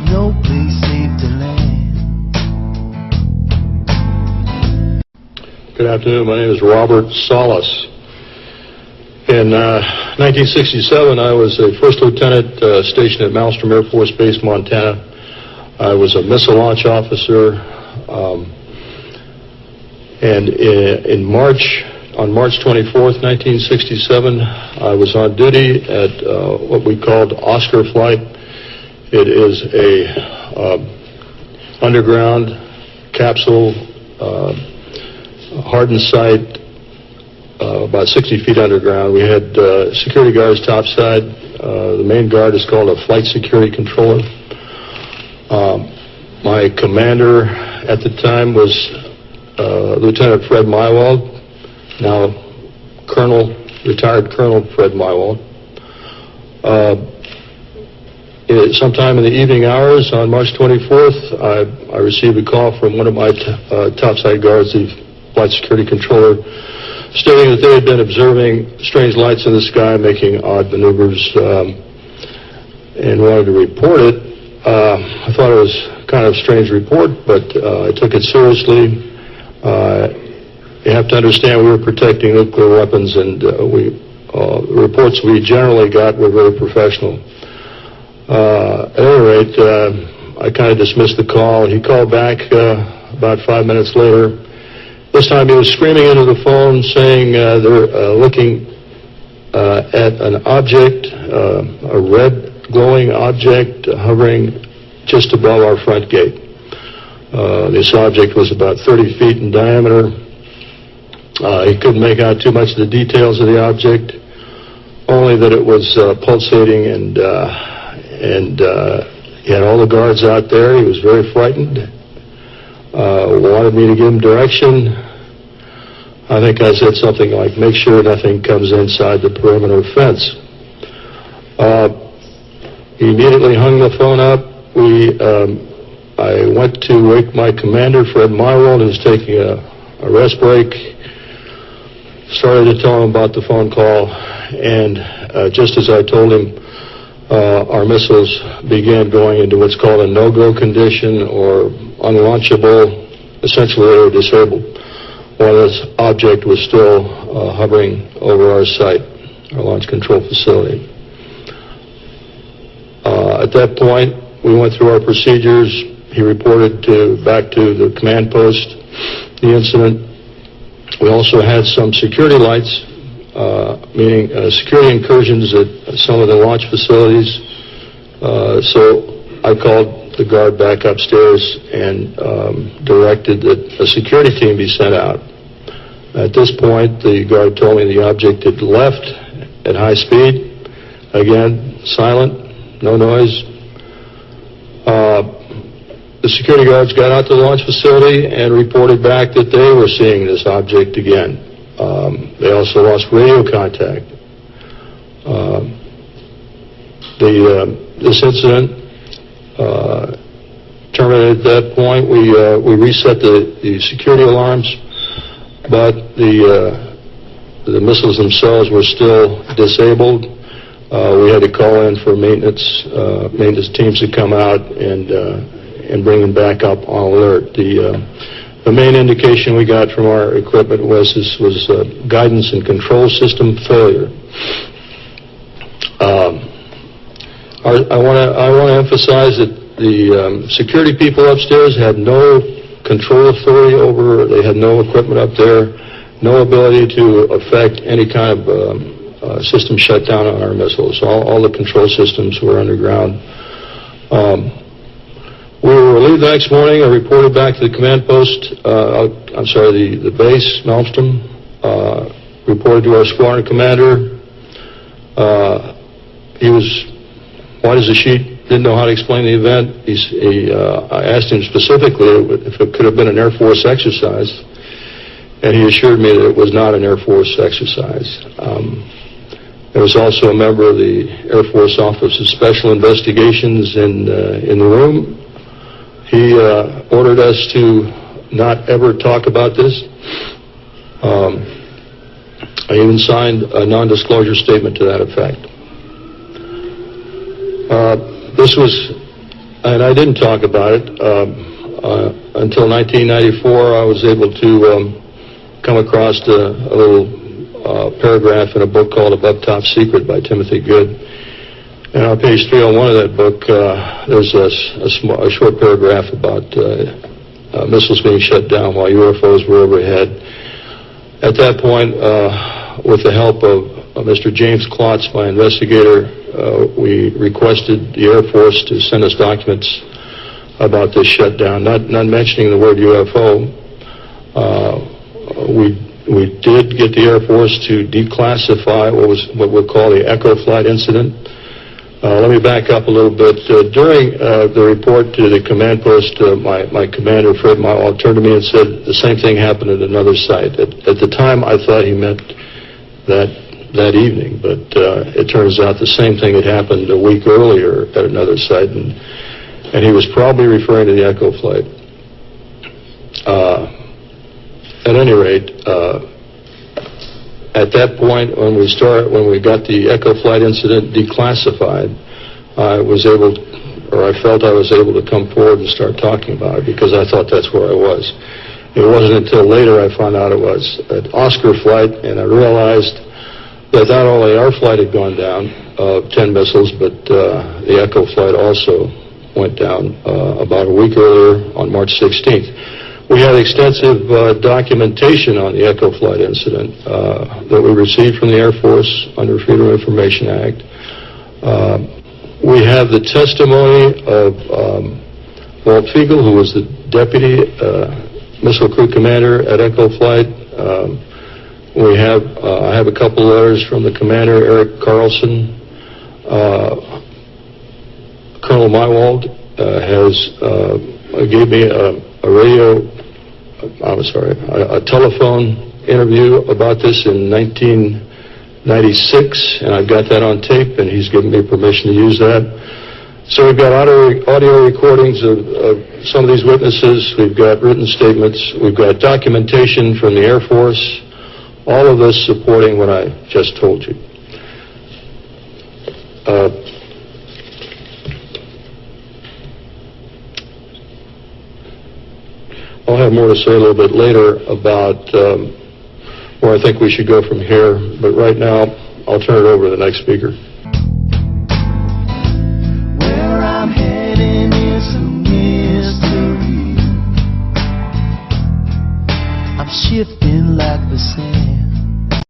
no place safe to land. Good afternoon. My name is Robert Salas. In 1967, I was a first lieutenant stationed at Malmstrom Air Force Base, Montana. I was a missile launch officer, and on March 24th, 1967, I was on duty at what we called Oscar Flight. It is a underground capsule, hardened site, about 60 feet underground. We had security guards topside. The main guard is called a flight security controller. My commander at the time was Lieutenant Fred Mywald, now retired Colonel Fred Mywald. Sometime in the evening hours on March 24th, I received a call from one of my topside guards, the flight security controller, stating that they had been observing strange lights in the sky making odd maneuvers and wanted to report it. I thought it was kind of a strange report, but I took it seriously. You have to understand we were protecting nuclear weapons, and the reports we generally got were very professional. At any rate, I kind of dismissed the call. He called back about 5 minutes later. This time he was screaming into the phone saying they're looking at an object, a red glowing object hovering just above our front gate. This object was about 30 feet in diameter. He couldn't make out too much of the details of the object, only that it was pulsating, and he had all the guards out there. He was very frightened. Wanted me to give him direction. I think I said something like, make sure nothing comes inside the perimeter fence. He immediately hung the phone up. I went to wake my commander, Fred Mywald, who was taking a rest break. Started to tell him about the phone call, and just as I told him, our missiles began going into what's called a no-go condition, or unlaunchable. Essentially, they were disabled, while this object was still hovering over our site, our launch control facility. At that point, we went through our procedures. He reported back to the command post the incident. We also had some security lights, meaning security incursions at some of the launch facilities. So I called the guard back upstairs and directed that a security team be sent out. At this point, the guard told me the object had left at high speed. Again, silent, no noise. The security guards got out to the launch facility and reported back that they were seeing this object again. They also lost radio contact. This incident terminated at that point. We reset the security alarms, but the missiles themselves were still disabled. We had to call in for maintenance teams to come out and bring them back up on alert. The main indication we got from our equipment was guidance and control system failure. I want to emphasize that the security people upstairs had no control authority over. They had no equipment up there, no ability to affect any kind of system shutdown on our missiles. All the control systems were underground. We were relieved the next morning. I reported back to the command post, the base, Malmstrom, reported to our squadron commander. He was white as a sheet, didn't know how to explain the event. I asked him specifically if it could have been an Air Force exercise, and he assured me that it was not an Air Force exercise. There was also a member of the Air Force Office of Special Investigations in the room. He ordered us to not ever talk about this. I even signed a non-disclosure statement to that effect. This was And I didn't talk about it until 1994. I was able to come across a little paragraph in a book called Above Top Secret by Timothy Good. And on page 301 of that book, there's a short paragraph about missiles being shut down while UFOs were overhead. At that point, with the help of Mr. James Klotz, my investigator, we requested the Air Force to send us documents about this shutdown, not mentioning the word UFO. We did get the Air Force to declassify what we'll call the Echo Flight incident. Let me back up a little bit. During the report to the command post, my commander, Fred Mywall, turned to me and said the same thing happened at another site. At the time, I thought he meant that evening, but it turns out the same thing had happened a week earlier at another site, and he was probably referring to the Echo Flight. At any rate, at that point, when we got the Echo Flight incident declassified, I felt I was able to come forward and start talking about it because I thought that's where I was. It wasn't until later I found out it was an Oscar flight, and I realized that not only our flight had gone down, 10 missiles, but the Echo Flight also went down about a week earlier on March 16th. We had extensive documentation on the Echo Flight incident that we received from the Air Force under Freedom of Information Act. We have the testimony of Walt Fiegel, who was the deputy missile crew commander at Echo Flight. I have a couple letters from the commander, Eric Carlson. Colonel Mywald gave me a telephone interview about this in 1996, and I've got that on tape, and he's given me permission to use that. So we've got audio recordings of some of these witnesses. We've got written statements. We've got documentation from the Air Force. All of this supporting what I just told you. I'll have more to say a little bit later about where I think we should go from here, but right now I'll turn it over to the next speaker.